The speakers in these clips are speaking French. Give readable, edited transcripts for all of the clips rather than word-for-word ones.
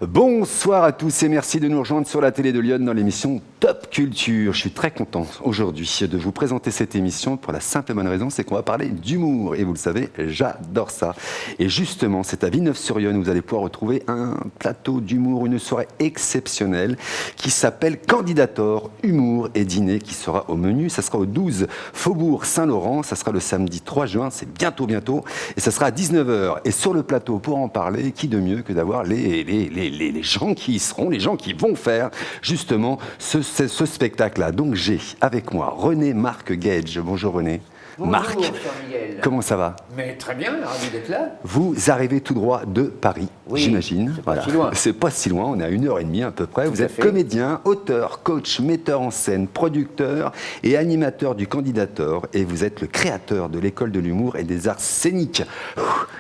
Bonsoir à tous et merci de nous rejoindre sur la télé de Lyon dans l'émission Top Culture. Je suis très content aujourd'hui de vous présenter cette émission pour la simple et bonne raison, c'est qu'on va parler d'humour. Et vous le savez, j'adore ça. Et justement, c'est à Villeneuve-sur-Yonne où vous allez pouvoir retrouver un plateau d'humour, une soirée exceptionnelle qui s'appelle Candidator, humour et dîner qui sera au menu. Ça sera au 12 Faubourg Saint-Laurent, ça sera le samedi 3 juin, c'est bientôt. Et ça sera à 19h. Et sur le plateau, pour en parler, qui de mieux que d'avoir les gens qui y seront, les gens qui vont faire justement ce spectacle-là. Donc j'ai avec moi René Marc Gage. Bonjour René. Bonjour, Marc, Miguel. comment ça va? Mais très bien, ravi d'être là. Vous arrivez tout droit de Paris, oui, j'imagine. c'est pas si loin. C'est pas si loin, on est à 1h30 à peu près. Vous êtes comédien, auteur, coach, metteur en scène, producteur et animateur du Candidator. Et vous êtes le créateur de l'école de l'humour et des arts scéniques.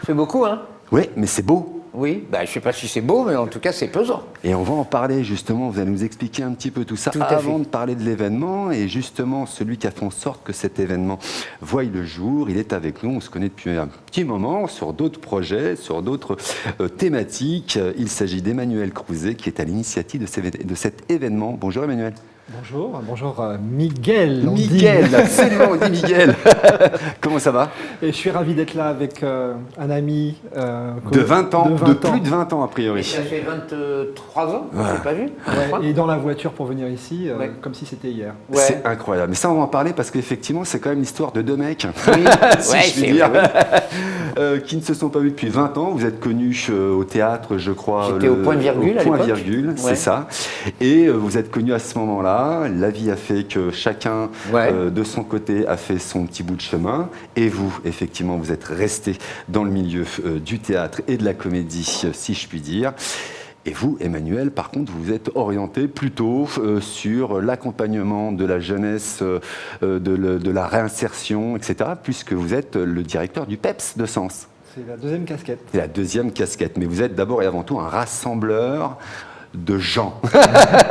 C'est beaucoup, hein? Oui, mais c'est beau. Oui, je ne sais pas si c'est beau, mais en tout cas, c'est pesant. Et on va en parler justement, vous allez nous expliquer un petit peu tout ça avant de parler de l'événement. Et justement, celui qui a fait en sorte que cet événement voie le jour, il est avec nous, on se connaît depuis un petit moment, sur d'autres projets, sur d'autres thématiques. Il s'agit d'Emmanuel Crouzet qui est à l'initiative de cet événement. Bonjour Emmanuel. Bonjour Miguel. Miguel, absolument, on dit Miguel. Comment ça va? Et je suis ravi d'être là avec un ami de 20 ans, de plus de 20 ans a priori. Et ça fait 23 ans, on ne s'est pas vu. Ouais, et dans la voiture pour venir ici, comme si c'était hier. Ouais. C'est incroyable. Mais ça, on va en parler parce qu'effectivement, c'est quand même l'histoire de deux mecs, oui. si je puis dire, qui ne se sont pas vus depuis 20 ans. Vous êtes connus au théâtre, je crois. J'étais au point virgule à l'époque. Point virgule, c'est ça. Et vous êtes connus à ce moment-là. La vie a fait que chacun, de son côté, a fait son petit bout de chemin. Et vous, effectivement, vous êtes restés dans le milieu du théâtre et de la comédie, si je puis dire. Et vous, Emmanuel, par contre, vous êtes orienté plutôt sur l'accompagnement de la jeunesse, de la réinsertion, etc., puisque vous êtes le directeur du PEPS de Sens. C'est la deuxième casquette. C'est la deuxième casquette. Mais vous êtes d'abord et avant tout un rassembleur de gens.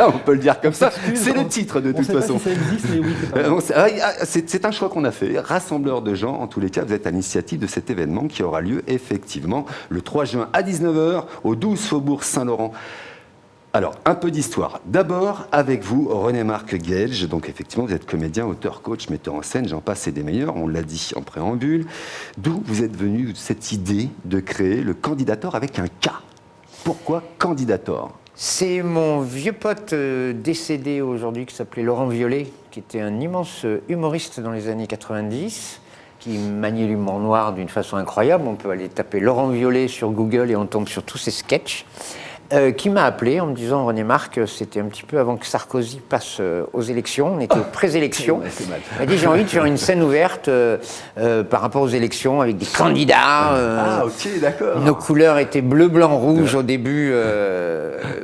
On peut le dire comme ça. C'est le titre de toute façon. On ne sait pas si ça existe, mais oui, c'est un choix qu'on a fait. Rassembleur de gens, en tous les cas, vous êtes à l'initiative de cet événement qui aura lieu effectivement le 3 juin à 19h au 12 Faubourg Saint-Laurent. Alors, un peu d'histoire. D'abord, avec vous, René Marc Gage. Donc, effectivement, vous êtes comédien, auteur, coach, metteur en scène, j'en passe et des meilleurs, on l'a dit en préambule. D'où vous êtes venu cette idée de créer le Candidator avec un K? Pourquoi Candidator? C'est mon vieux pote décédé aujourd'hui qui s'appelait Laurent Violet, qui était un immense humoriste dans les années 90, qui maniait l'humour noir d'une façon incroyable. On peut aller taper Laurent Violet sur Google et on tombe sur tous ses sketchs. Qui m'a appelé en me disant, René Marc, c'était un petit peu avant que Sarkozy passe aux élections, on était aux pré-élections. Il m'a dit, j'ai envie de faire une scène ouverte par rapport aux élections avec des candidats. Ok, d'accord. Nos couleurs étaient bleu, blanc, rouge au début.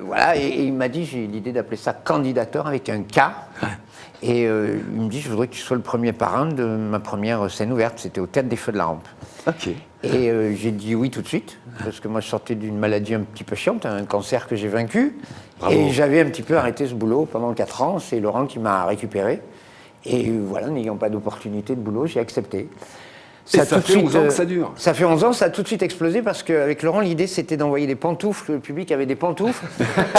Voilà, et il m'a dit, j'ai l'idée d'appeler ça Candidator avec un K. Et il me dit, je voudrais que tu sois le premier parrain de ma première scène ouverte. C'était au Théâtre des Feux de la Rampe. Ok. Et j'ai dit oui tout de suite, parce que moi je sortais d'une maladie un petit peu chiante, un cancer que j'ai vaincu. Bravo. Et j'avais un petit peu arrêté ce boulot pendant 4 ans. C'est Laurent qui m'a récupéré. Et voilà, n'ayant pas d'opportunité de boulot, j'ai accepté. Ça fait 11 ans que ça dure. Ça fait 11 ans, ça a tout de suite explosé parce qu'avec Laurent, l'idée c'était d'envoyer des pantoufles. Le public avait des pantoufles.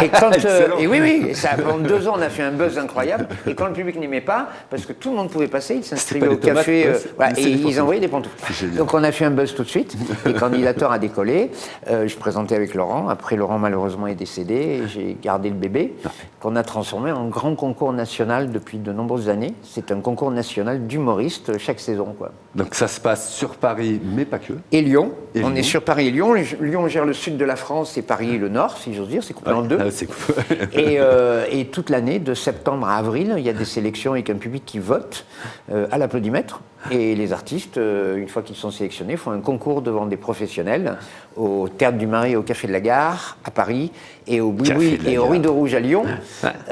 Et quand, et oui, et ça, pendant 2 ans, on a fait un buzz incroyable. Et quand le public n'aimait pas, parce que tout le monde pouvait passer, ils s'inscrivaient au café et ils envoyaient des pantoufles. Donc on a fait un buzz tout de suite. Les Candidators a décollé. Je présentais avec Laurent. Après, Laurent malheureusement est décédé. Et j'ai gardé le bébé qu'on a transformé en grand concours national depuis de nombreuses années. C'est un concours national d'humoristes chaque saison, quoi. Donc ça se passe sur Paris, mais pas que. Et Lyon. On est sur Paris et Lyon. Lyon gère le sud de la France et Paris le nord, si j'ose dire. C'est coupé en deux. C'est cool. Et toute l'année, de septembre à avril, il y a des sélections avec un public qui vote à l'applaudimètre. Et les artistes, une fois qu'ils sont sélectionnés, font un concours devant des professionnels au Théâtre du Marais, au Café de la Gare à Paris et au Boui-Boui et au Rideau Rouge à Lyon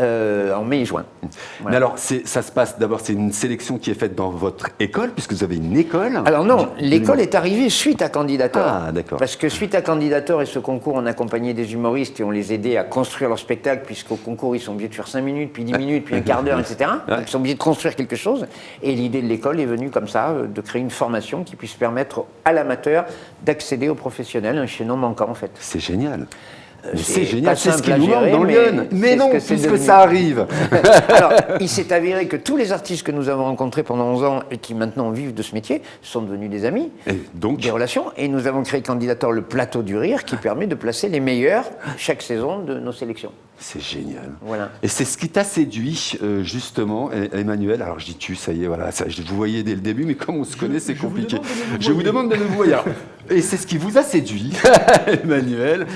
en mai et juin. Voilà. Mais alors, ça se passe, d'abord, c'est une sélection qui est faite dans votre école, puisque vous avez une école. Alors non, l'école est arrivée suite à Candidator. Ah, d'accord. Parce que suite à Candidator et ce concours, on accompagnait des humoristes et on les aidait à construire leur spectacle, puisqu'au concours, ils sont obligés de faire 5 minutes, puis 10 minutes, puis un quart d'heure, etc. Donc, ils sont obligés de construire quelque chose. Et l'idée de l'école est venue comme ça, de créer une formation qui puisse permettre à l'amateur d'accéder aux professionnels, un chaînon manquant en fait. C'est génial. C'est génial, c'est ce qui nous manque dans Lyon. Mais non, puisque ça arrive. Alors, il s'est avéré que tous les artistes que nous avons rencontrés pendant 11 ans et qui maintenant vivent de ce métier sont devenus des amis, et donc des relations. Et nous avons créé Candidator, le plateau du rire, qui permet de placer les meilleurs chaque saison de nos sélections. C'est génial. Voilà. Et c'est ce qui t'a séduit, justement, Emmanuel. Alors, je dis tu, ça y est, voilà, ça, je vous voyais dès le début, mais comme on se connaît, c'est compliqué. Je vous demande de me voir. Et c'est ce qui vous a séduit, Emmanuel,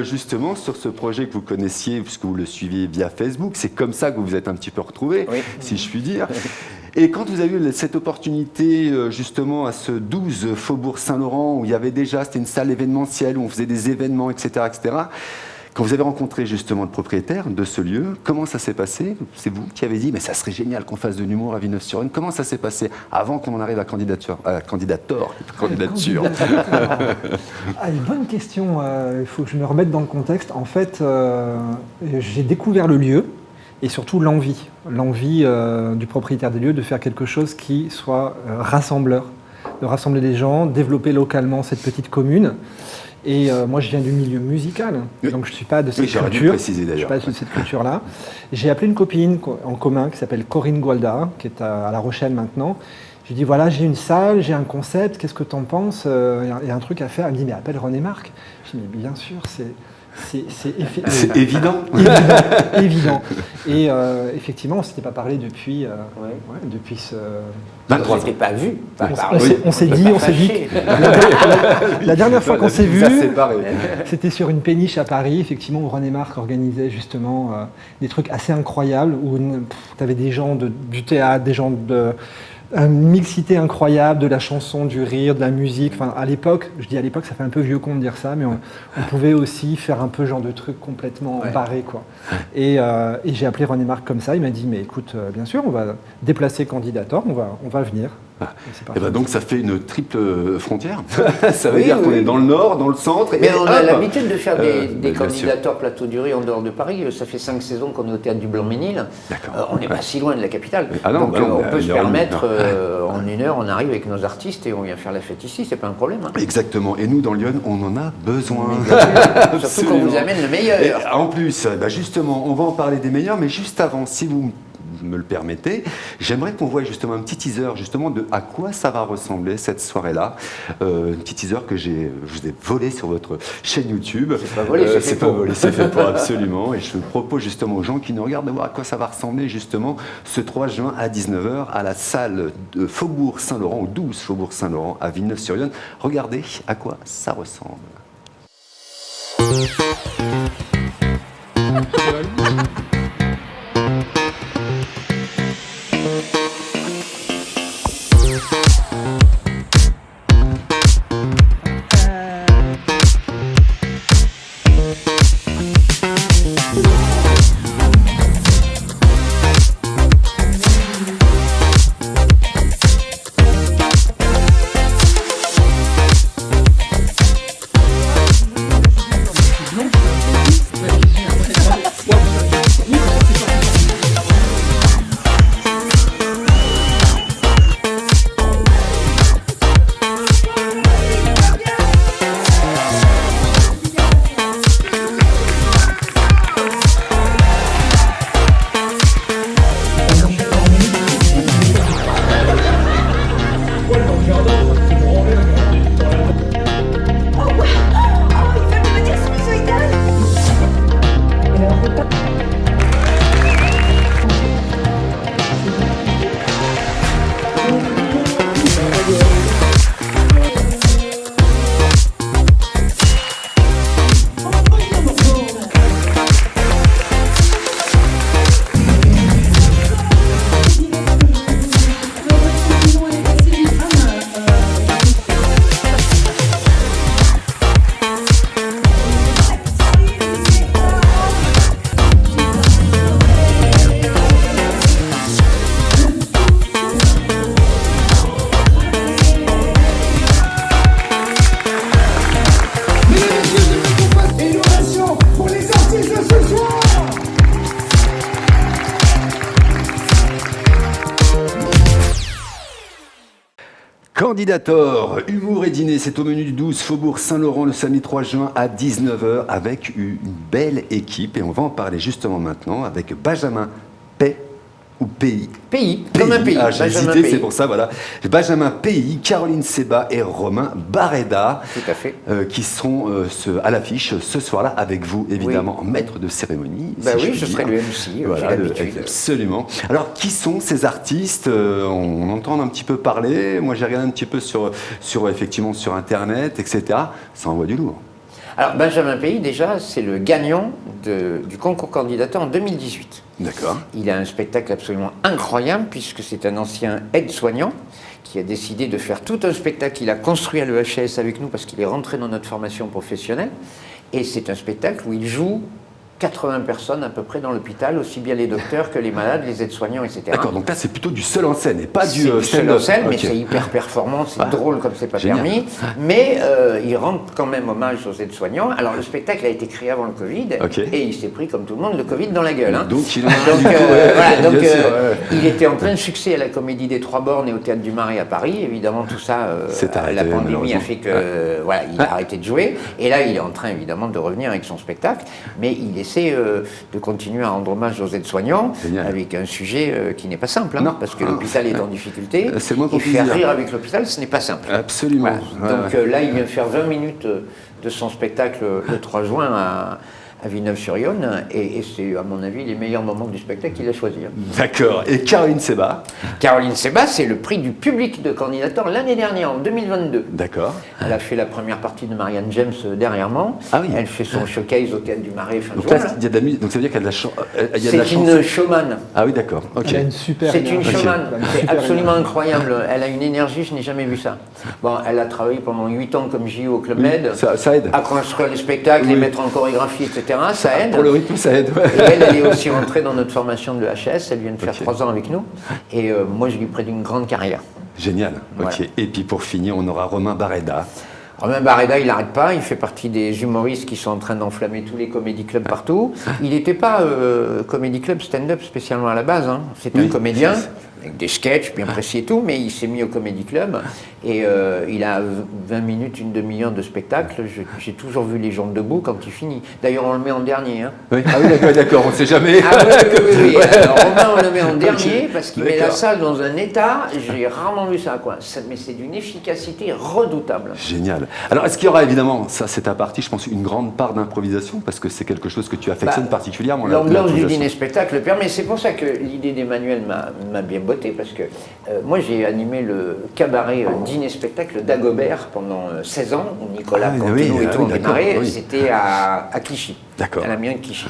justement, sur ce projet que vous connaissiez, puisque vous le suiviez via Facebook. C'est comme ça que vous vous êtes un petit peu retrouvés, si je puis dire. Et quand vous avez eu cette opportunité, justement, à ce 12 Faubourg Saint-Laurent, où il y avait déjà, c'était une salle événementielle, où on faisait des événements, etc., etc., quand vous avez rencontré justement le propriétaire de ce lieu, comment ça s'est passé? C'est vous qui avez dit, mais ça serait génial qu'on fasse de l'humour à Villeneuve-sur-Yonne. Comment ça s'est passé avant qu'on en arrive à Candidator? Une bonne question. Il faut que je me remette dans le contexte. En fait, j'ai découvert le lieu et surtout l'envie du propriétaire des lieux de faire quelque chose qui soit rassembleur, de rassembler des gens, développer localement cette petite commune. Et moi, je viens du milieu musical, donc je ne suis pas de cette culture. Je suis pas de cette culture-là. J'ai appelé une copine en commun qui s'appelle Corinne Gualda, qui est à La Rochelle maintenant. Je lui ai dit, voilà, j'ai une salle, j'ai un concept, qu'est-ce que tu en penses? Il y a un truc à faire. Elle me dit, mais appelle René Marc. Je lui ai dit, mais bien sûr, c'est évident. Évident. Et effectivement, on ne s'était pas parlé depuis ce... 23 ans. On s'était pas vu. On s'est dit. La dernière fois qu'on s'est vu, c'était sur une péniche à Paris, effectivement, où René Marc organisait justement des trucs assez incroyables, où tu avais des gens du théâtre, des gens une mixité incroyable, de la chanson, du rire, de la musique. Enfin, à l'époque, je dis à l'époque, ça fait un peu vieux con de dire ça, mais on pouvait aussi faire un peu genre de truc complètement barré, quoi. Et j'ai appelé René Marc comme ça. Il m'a dit, mais écoute, bien sûr, on va déplacer Candidator, on va venir. Et ben donc ça fait une triple frontière. Ça veut dire qu'on est dans le nord, dans le centre. Mais on a l'habitude de faire des Candidators plateau du rire en dehors de Paris. Ça fait 5 saisons qu'on est au théâtre du Blanc-Ménil. On n'est pas si loin de la capitale. Donc on peut se permettre, en 1 heure, on arrive avec nos artistes et on vient faire la fête ici. C'est pas un problème. Hein. Exactement. Et nous, dans Lyon, on en a besoin. Surtout qu'on vous amène le meilleur. Et en plus, justement, on va en parler des meilleurs, mais juste avant, si vous me le permettez, j'aimerais qu'on voie justement un petit teaser justement de à quoi ça va ressembler cette soirée-là. Un petit teaser que je vous ai volé sur votre chaîne YouTube. C'est pas volé, c'est fait pour. C'est fait pour, absolument. Et je propose justement aux gens qui nous regardent de voir à quoi ça va ressembler justement ce 3 juin à 19h à la salle de Faubourg Saint-Laurent, au 12 Faubourg Saint-Laurent à Villeneuve-sur-Yonne. Regardez à quoi ça ressemble. Candidator, humour et dîner, c'est au menu du 12 Faubourg Saint-Laurent le samedi 3 juin à 19h avec une belle équipe. Et on va en parler justement maintenant avec Benjamin Pay ou Pays. Pays, comme un pays. Ah, j'ai Benjamin hésité, Pays. c'est pour ça, voilà. Benjamin Pays, Caroline Seba et Romain Barreda, Tout à fait. qui seront à l'affiche ce soir-là avec vous, évidemment, maître de cérémonie. Bah si oui, puis je serai dire. le MC, Voilà, j'ai l'habitude. absolument. Alors, qui sont ces artistes? On entend un petit peu parler. Moi, j'ai regardé un petit peu effectivement, sur Internet, etc. Ça envoie du lourd. Alors, Benjamin Pays, déjà, c'est le gagnant du concours candidateur en 2018. D'accord. Il a un spectacle absolument incroyable, puisque c'est un ancien aide-soignant qui a décidé de faire tout un spectacle qu'il a construit à l'EHS avec nous, parce qu'il est rentré dans notre formation professionnelle. Et c'est un spectacle où il joue 80 personnes à peu près dans l'hôpital, aussi bien les docteurs que les malades, les aides-soignants, etc. D'accord, donc là, c'est plutôt du seul en scène et pas du C'est seul en stand-up. scène, mais Ok. c'est hyper performant, c'est Ouais. drôle comme c'est pas Génial. permis. Mais il rend quand même hommage aux aides-soignants. Alors le spectacle a été créé avant le Covid, Ok. et il s'est pris, comme tout le monde, le Covid dans la gueule. Hein. Donc, il en a Donc, du coup, ouais, voilà, donc, bien sûr, ouais. il était en plein succès à la Comédie des Trois Bornes et au Théâtre du Marais à Paris. Évidemment, tout ça, C'est arrêté, la pandémie a malheureusement. fait que voilà, il a arrêté de jouer. Et là, il est en train évidemment de revenir avec son spectacle, mais il essaie de continuer à rendre hommage aux aides-soignants Génial. avec un sujet qui n'est pas simple, hein, Non. parce que l'hôpital est en difficulté. C'est le moins qu'on Et puisse faire dire. rire avec l'hôpital, ce n'est pas simple. Absolument. Voilà. Ouais, Donc ouais. là, il vient faire 20 minutes de son spectacle le 3 juin à Villeneuve-sur-Yonne, et c'est, à mon avis, les meilleurs moments du spectacle qu'il a choisi. Hein. D'accord. Et Caroline Seba. Caroline Seba, c'est le prix du public de candidature l'année dernière, en 2022. D'accord. Elle a fait la première partie de Marianne James dernièrement. Ah oui. Elle fait son showcase au Théâtre du Marais fin Donc juin. là, il y a de la musique. Donc ça veut dire qu'il y a de la, il y a de la C'est chanson. une showman. Ah oui, d'accord. Ok. Elle a une super C'est une énergie. showman, Elle a une c'est super absolument énergie. incroyable. Elle a une énergie, je n'ai jamais vu ça. Bon, elle a travaillé pendant 8 ans comme JO au Club Med, Ça aide. à construire les spectacles, les Oui. mettre en chorégraphie, etc. Ça aide. Pour le rythme, ça aide. Ouais. Et elle est aussi rentrée dans notre formation de l'EHS, elle vient de faire Ok. 3 ans avec nous. Et moi, je lui prête une grande carrière. Génial. Voilà. Ok. Et puis pour finir, on aura Romain Barreda. Romain Barreda, il n'arrête pas, il fait partie des humoristes qui sont en train d'enflammer tous les comédie clubs partout. Il n'était pas comédie club stand-up spécialement à la base, hein. C'était Oui, un comédien, c'est- avec des sketchs bien précis et tout, mais il s'est mis au comédie club et il a 20 minutes, une demi-heure de spectacle. J'ai toujours vu les gens debout quand il finit. D'ailleurs, on le met en dernier. Hein. Oui. Ah oui, d'accord. On ne sait jamais. Ah oui. Alors, Romain, on le met en dernier parce qu'il met la D'accord. salle dans un état, j'ai rarement vu ça, quoi. Mais c'est d'une efficacité redoutable. Génial. Alors, est-ce qu'il y aura évidemment, ça c'est ta partie, je pense, une grande part d'improvisation, parce que c'est quelque chose que tu affectionnes Bah, particulièrement. L'ambiance du l'improvisation. dîner-spectacle le permet. C'est pour ça que l'idée d'Emmanuel m'a bien botté, parce que moi j'ai animé le cabaret dîner-spectacle d'Agobert pendant 16 ans, où Nicolas Ah, Cantelou oui, et ah tout oui, ont d'accord, démarré. oui. C'était à Clichy, D'accord. à la mairie de Clichy.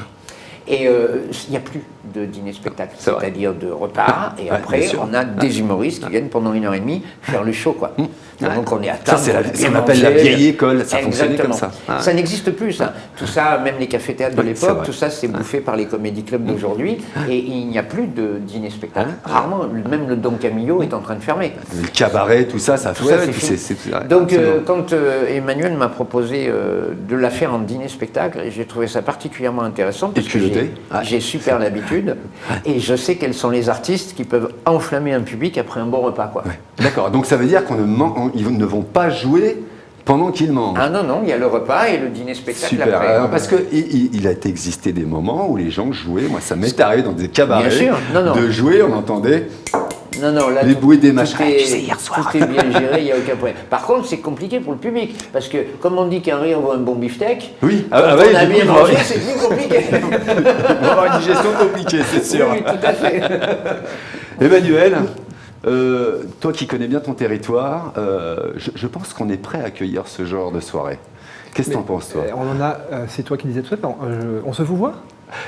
Et il n'y a plus de dîner-spectacle, C'est vrai. c'est-à-dire de repas, et Ouais, après bien sûr. on a des humoristes qui viennent pendant 1h30 faire le show, quoi. Donc on est à Ça, table. c'est la- on a ce bien qu'on appelle la mangé. vieille école, ça fonctionnait comme Exactement. ça. Ah. Ça n'existe plus, ça. Tout ça, même les cafés-théâtres de Ouais, c'est l'époque, vrai. tout ça, c'est bouffé par les comédie clubs d'aujourd'hui. Et il n'y a plus de dîner-spectacle. Rarement, même le Don Camillo est en train de fermer. Le cabaret, tout ça, ça Tout ça, ouais, c'est puis fini. ouais, Donc, absolument. quand Emmanuel m'a proposé de la faire en dîner-spectacle, j'ai trouvé ça particulièrement intéressant parce que culotté. Ouais. j'ai super l'habitude et je sais quels sont les artistes qui peuvent enflammer un public après un bon repas, quoi. Ouais. D'accord, donc ça veut dire qu'ils ne vont pas jouer pendant qu'ils mangent. Ah non, il y a le repas et le dîner-spectacle Super, après. parce qu'il a existé des moments où les gens jouaient, moi ça m'est arrivé dans des cabarets, Bien sûr, non. de jouer, on entendait Non, là, les bouées des tout machins. est- Tu sais, hier soir. Tout est bien géré, il n'y a aucun problème. Par contre, c'est compliqué pour le public, parce que, comme on dit qu'un rire vaut un bon beefsteak, Oui, quand ouais, on a du bien coup, mangé, ouais. c'est plus compliqué. On va avoir une digestion compliquée, c'est sûr. Oui, tout à fait. Emmanuel, toi qui connais bien ton territoire, je pense qu'on est prêt à accueillir ce genre de soirée. Qu'est-ce que t'en penses, toi? On en a, c'est toi qui disais tout à l'heure, on se vous voit.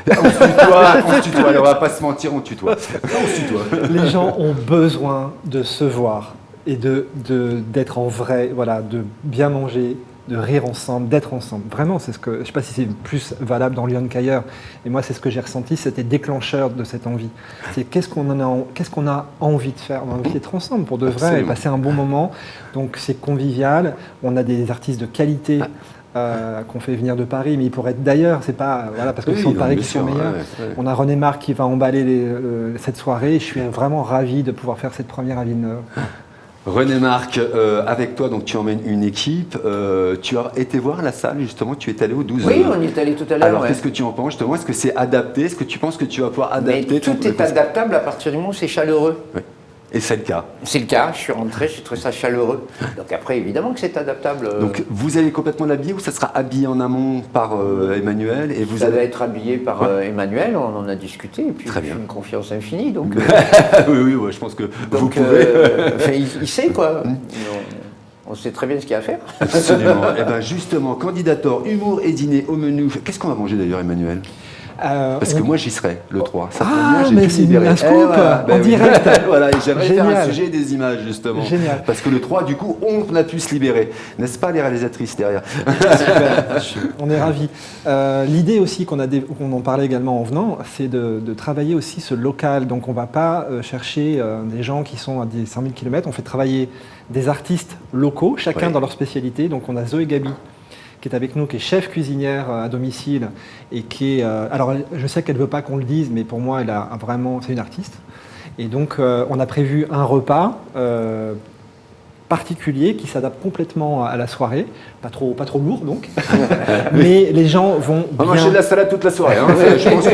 On se tutoie, allez, on va pas se mentir, on tutoie. On se tutoie. Les gens ont besoin de se voir et d'être en vrai, voilà, de bien manger, de rire ensemble, d'être ensemble. Vraiment, c'est ce que, je ne sais pas si c'est plus valable dans Lyon qu'ailleurs, mais moi c'est ce que j'ai ressenti, c'était déclencheur de cette envie. C'est qu'est-ce qu'on a envie de faire? On a envie d'être ensemble pour de vrai Absolument. et passer un bon moment. Donc c'est convivial, on a des artistes de qualité. Qu'on fait venir de Paris, mais ils pourraient être d'ailleurs, c'est pas voilà, parce que Oui, sont de non, Paris bien qui sont sûr, meilleurs. ouais. On a René Marc qui va emballer cette soirée. Je suis vraiment ravi de pouvoir faire cette première à Villeneuve. René Marc, avec toi, donc tu emmènes une équipe. Tu as été voir la salle, justement, tu es allé au 12. Oui, on y est allé tout à l'heure. Alors, qu'est-ce que tu en penses, justement? Est-ce que c'est adapté? Est-ce que tu penses que tu vas pouvoir adapter? Mais tout est adaptable à partir du moment où c'est chaleureux. Oui. Et c'est le cas. C'est le cas, je suis rentré, j'ai trouvé ça chaleureux. Donc après, évidemment que c'est adaptable. Donc vous allez complètement l'habiller ou ça sera habillé en amont par Emmanuel et vous ça allez... va être habillé par Emmanuel, on en a discuté, et puis Très bien. j'ai une confiance infinie. Donc, oui, ouais, je pense que vous donc, pouvez... enfin, il sait quoi. On sait très bien ce qu'il y a à faire. Absolument. Et bien justement, candidator, humour et dîner au menu. Qu'est-ce qu'on va manger d'ailleurs, Emmanuel? Parce que moi j'y serai le 3. Ça mais c'est un scoop en direct. Voilà, et j'aimerais faire un Génial. sujet des images justement. Génial. Parce que le 3, du coup, on a pu se libérer. N'est-ce pas les réalisatrices derrière? On est ravis. L'idée aussi qu'on en parlait également en venant, c'est de travailler aussi ce local. Donc on ne va pas chercher des gens qui sont à des 100 000 km. On fait travailler des artistes locaux, chacun dans leur spécialité. Donc on a Zoé Gabi qui est avec nous, qui est chef cuisinière à domicile et qui est... alors, je sais qu'elle ne veut pas qu'on le dise, mais pour moi, c'est une artiste. Et donc, on a prévu un repas particulier qui s'adapte complètement à la soirée, pas trop lourd donc, mais les gens vont On va manger de la salade toute la soirée. Hein. Je pense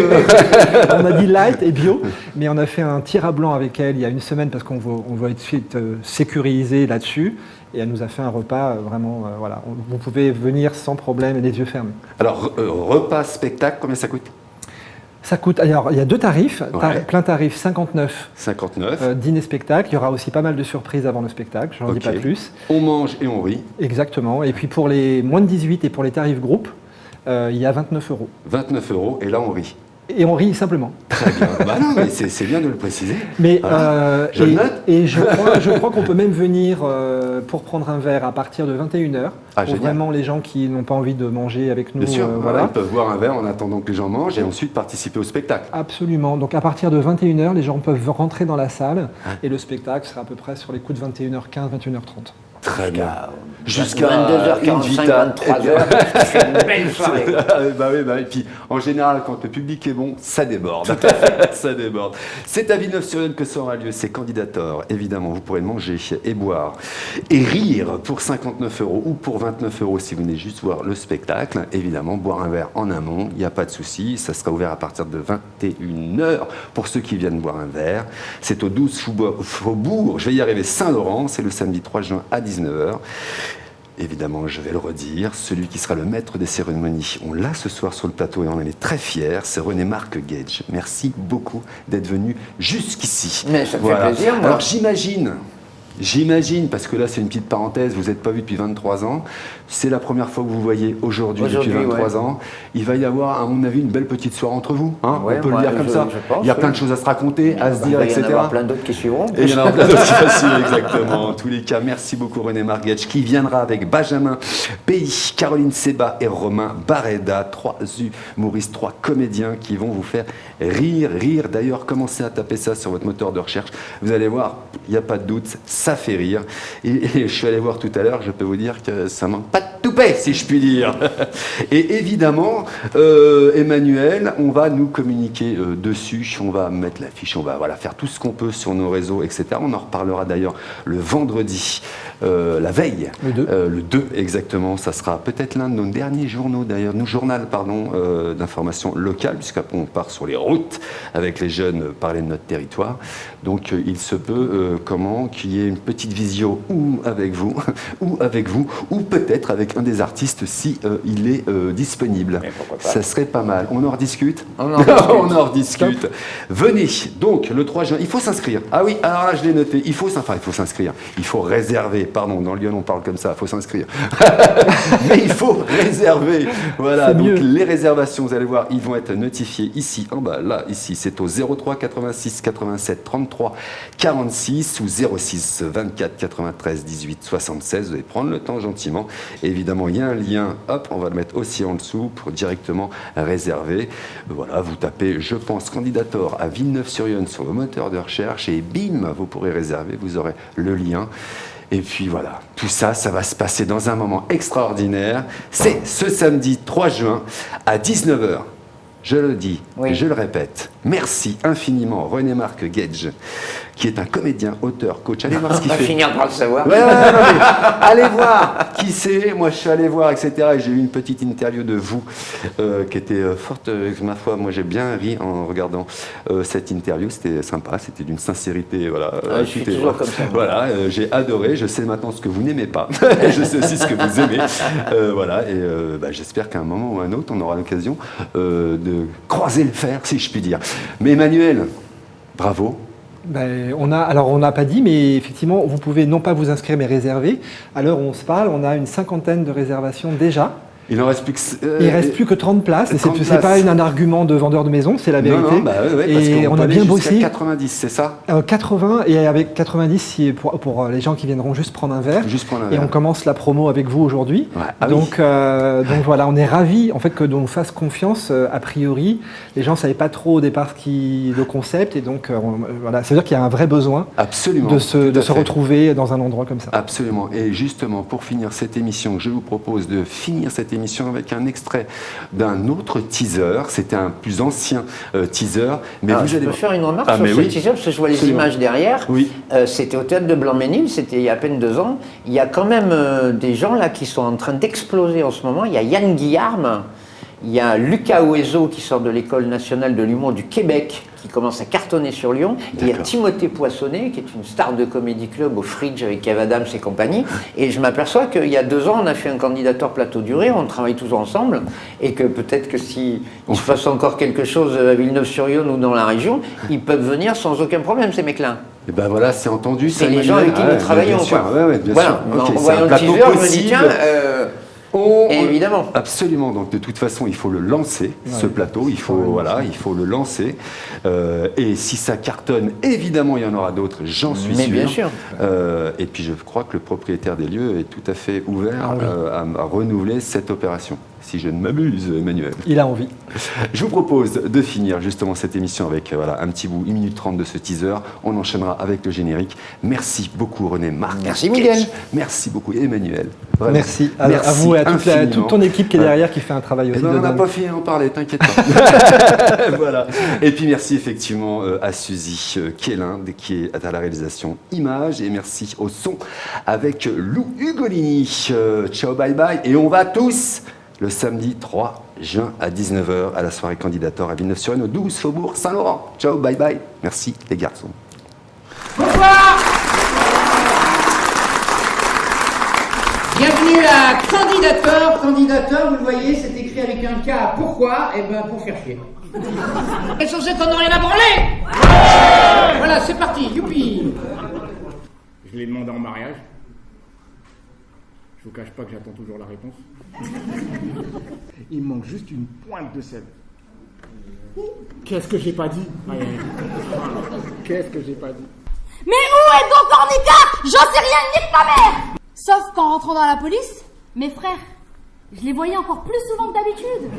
On a dit light et bio, mais on a fait un tir à blanc avec elle il y a une semaine parce qu'on veut être suite sécurisé là-dessus. Et elle nous a fait un repas vraiment, voilà. Vous pouvez venir sans problème et les yeux fermés. Alors, repas, spectacle, combien ça coûte? Ça coûte, alors il y a deux tarifs, Ouais. plein tarif 59, 59. dîner spectacle, il y aura aussi pas mal de surprises avant le spectacle, je n'en dis pas plus. On mange et on rit. Exactement, et puis pour les moins de 18 et pour les tarifs groupe, il y a 29 €. 29 € et là on rit. Et on rit simplement. Très bien. Bah non, mais c'est bien de le préciser. Mais Voilà. Je le note. et je crois qu'on peut même venir pour prendre un verre à partir de 21 h. Ah, pour génial. vraiment les gens qui n'ont pas envie de manger avec nous. Bien sûr, voilà. ils peuvent boire un verre en attendant que les gens mangent et ensuite participer au spectacle. Absolument. Donc à partir de 21 h, les gens peuvent rentrer dans la salle et le spectacle sera à peu près sur les coups de 21 h 15, 21 h 30. Très bien. Jusqu'à 22h45, 23h, c'est une belle soirée. Bah oui. Et puis, en général, quand le public est bon, ça déborde. Ça déborde. C'est à Villeneuve-sur-Yonne que ça aura lieu. C'est Candidator. Évidemment, vous pourrez manger et boire et rire pour 59 € ou pour 29 € si vous venez juste voir le spectacle. Évidemment, boire un verre en amont, il n'y a pas de souci. Ça sera ouvert à partir de 21 h pour ceux qui viennent boire un verre. C'est au 12 Faubourg, je vais y arriver, Saint-Laurent. C'est le samedi 3 juin à 19 h. Évidemment, je vais le redire, celui qui sera le maître des cérémonies, on l'a ce soir sur le plateau et on en est très fiers, c'est René Marc Gage. Merci beaucoup d'être venu jusqu'ici. Mais ça me fait plaisir, moi. Alors j'imagine, parce que là c'est une petite parenthèse, vous n'êtes pas vu depuis 23 ans, c'est la première fois que vous voyez aujourd'hui depuis 23 ans. Il va y avoir, à mon avis, une belle petite soirée entre vous, hein, Ouais, on peut le dire comme ça. je pense, il y a plein de choses à se raconter, à se dire, etc. Il va y en avoir plein d'autres qui suivront. Et il y en a plein d'autres qui vont suivre, exactement. En tous les cas, merci beaucoup René Marc Gage, qui viendra avec Benjamin Pays, Caroline Seba et Romain Barreda, 3 humoristes, 3 comédiens qui vont vous faire rire. D'ailleurs, commencez à taper ça sur votre moteur de recherche. Vous allez voir, il n'y a pas de doute, ça fait rire. Et je suis allé voir tout à l'heure, je peux vous dire que ça manque pas de toupet, si je puis dire. Et évidemment, Emmanuel, on va nous communiquer dessus, on va mettre l'affiche, on va faire tout ce qu'on peut sur nos réseaux, etc. On en reparlera d'ailleurs le vendredi, la veille. Le 2, exactement. Ça sera peut-être l'un de nos derniers journaux, d'ailleurs, d'information locale, puisqu'après on part sur les routes avec les jeunes parler de notre territoire. Donc il se peut qu'il y ait une petite visio ou avec vous, ou peut-être avec un des artistes si il est disponible. Ça serait pas mal. On en rediscute. On en rediscute. Venez, donc, le 3 juin, il faut s'inscrire. Ah oui, alors là, je l'ai noté. Il faut s'inscrire. Il faut réserver. Pardon, dans Lyon, on parle comme ça. Il faut s'inscrire. Mais il faut réserver. Voilà, donc les réservations, vous allez voir, ils vont être notifiés ici, en bas, là, ici. C'est au 03 86 87 33 46 ou 06 24 93 18 76. Vous allez prendre le temps gentiment. Et évidemment, il y a un lien. Hop, on va le mettre aussi en dessous pour directement réserver. Voilà, vous tapez, je pense, Candidator à Villeneuve-sur-Yonne sur vos moteurs de recherche et bim, vous pourrez réserver. Vous aurez le lien. Et puis voilà, tout ça, ça va se passer dans un moment extraordinaire. C'est ce samedi 3 juin à 19 h. je le dis, Oui. et je le répète, merci infiniment René-Marc Gage, qui est un comédien, auteur, coach. Allez voir ce On qu'il va fait. finir par le savoir. Ouais, non, mais allez voir qui c'est. Moi, je suis allé voir, etc. Et j'ai eu une petite interview de vous qui était forte, ma foi. Moi, j'ai bien ri en regardant cette interview. C'était sympa, c'était d'une sincérité. Voilà, Je suis toujours comme ça. Voilà, j'ai adoré. Je sais maintenant ce que vous n'aimez pas. Je sais aussi ce que vous aimez. Voilà, et j'espère qu'à un moment ou un autre, on aura l'occasion de croiser le fer, si je puis dire. Mais Emmanuel, bravo. Ben, on n'a pas dit, mais effectivement, vous pouvez non pas vous inscrire, mais réserver. À l'heure où on se parle, on a une 50aine de réservations déjà. Il n'en reste plus que... Il reste plus que 30 places, et 30 c'est pas un argument de vendeur de maison, c'est la vérité. Non, bah ouais, parce et qu'on on peut a aller bien jusqu'à bossé. 90, c'est ça? 80, et avec 90 pour les gens qui viendront juste prendre un verre. Juste prendre un Et verre. on commence la promo avec vous aujourd'hui. Ouais. Ah donc voilà, on est ravis en fait que l'on fasse confiance. A priori, les gens ne savaient pas trop au départ le concept, et donc voilà, ça veut dire qu'il y a un vrai besoin Absolument. de Tout à se fait. retrouver dans un endroit comme ça. Absolument. Et justement, pour finir cette émission, je vous propose de finir cette émission avec un extrait d'un autre teaser. C'était un plus ancien teaser. Mais Alors, vous je allez peux voir. faire une remarque Ah, sur mais ce oui. teaser, parce que je vois les Absolument. images derrière. Oui. C'était au théâtre de Blanc-Ménil, c'était il y a à peine 2 ans. Il y a quand même des gens là qui sont en train d'exploser en ce moment. Il y a Yann Guillarme, il y a Lucas Oezo qui sort de l'École nationale de l'humour du Québec, qui commence à cartonner sur Lyon. Et il y a D'accord. Timothée Poissonnet, qui est une star de comédie club au Fridge avec Kev Adams et compagnie. Et je m'aperçois qu'il y a 2 ans, on a fait un candidateur plateau du rire, on travaille tous ensemble, et que peut-être que si il se passe encore quelque chose à Villeneuve-sur-Yonne ou dans la région, ils peuvent venir sans aucun problème, ces mecs-là. Et ben voilà, c'est entendu. C'est ça, les gens Emmanuel. avec qui Ah ouais, nous travaillons. Bien sûr, quoi. ouais, ouais, bien Voilà, sûr. Ok, en c'est voyant un le plateau teaser, je me dis, possible. tiens, évidemment. Absolument. Donc de toute façon, il faut le lancer, ce plateau. Il faut le lancer. Et si ça cartonne, évidemment, il y en aura d'autres. J'en suis Mais sûr. bien sûr. Et puis je crois que le propriétaire des lieux est tout à fait ouvert Ah à renouveler cette opération. Si je ne m'abuse, Emmanuel. Il a envie. Je vous propose de finir justement cette émission avec un petit bout, 1 minute 30 de ce teaser. On enchaînera avec le générique. Merci beaucoup René, Marc. Merci, Miguel. Merci beaucoup Emmanuel. Vraiment. Merci. À Merci vous et à infiniment. toute ton équipe qui est derrière, qui fait un travail aussi Eh ben, de on n'a dingue. pas fini d'en parler, t'inquiète pas. Voilà. Et puis merci effectivement à Suzy Kielin qui est à la réalisation image, et merci au son avec Lou Ugolini. Ciao, bye bye, et on va tous le samedi 3 juin à 19h à la soirée candidateur à Villeneuve-sur-Yonne au 12 Faubourg Saint-Laurent. Ciao, bye bye. Merci les garçons. Bonsoir. Bienvenue à Candidateur. Candidateur, vous le voyez, c'est écrit avec un K. Pourquoi? Eh ben, pour faire chier. Quels sont ceux qu'on en rien à branler? Voilà, c'est parti, youpi. Je l'ai demandé en mariage. Je vous cache pas que j'attends toujours la réponse. Il me manque juste une pointe de sel. Qu'est-ce que j'ai pas dit? Qu'est-ce que j'ai pas dit? Mais où est donc Ornica? J'en sais rien, nique ta mère! Sauf qu'en rentrant dans la police, mes frères, je les voyais encore plus souvent que d'habitude.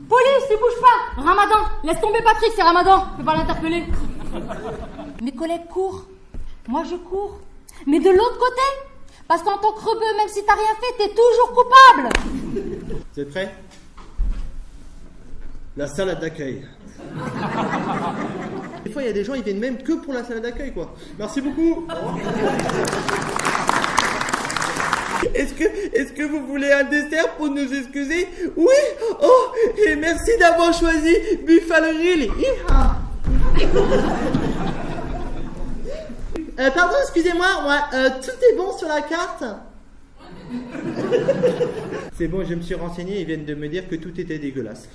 Police, tu bouges pas! Ramadan, laisse tomber Patrick, c'est Ramadan, je peux pas l'interpeller. Mes collègues courent, moi je cours. Mais de l'autre côté, parce qu'en tant que rebeu, même si t'as rien fait, t'es toujours coupable. Vous êtes prêts? La salade d'accueil. Des fois, il y a des gens, ils viennent même que pour la salade d'accueil, quoi. Merci beaucoup. Est-ce que vous voulez un dessert pour nous excuser? Oui. Oh, et merci d'avoir choisi Buffalo Grill. Pardon, excusez-moi, tout est bon sur la carte? C'est bon, je me suis renseigné, ils viennent de me dire que tout était dégueulasse.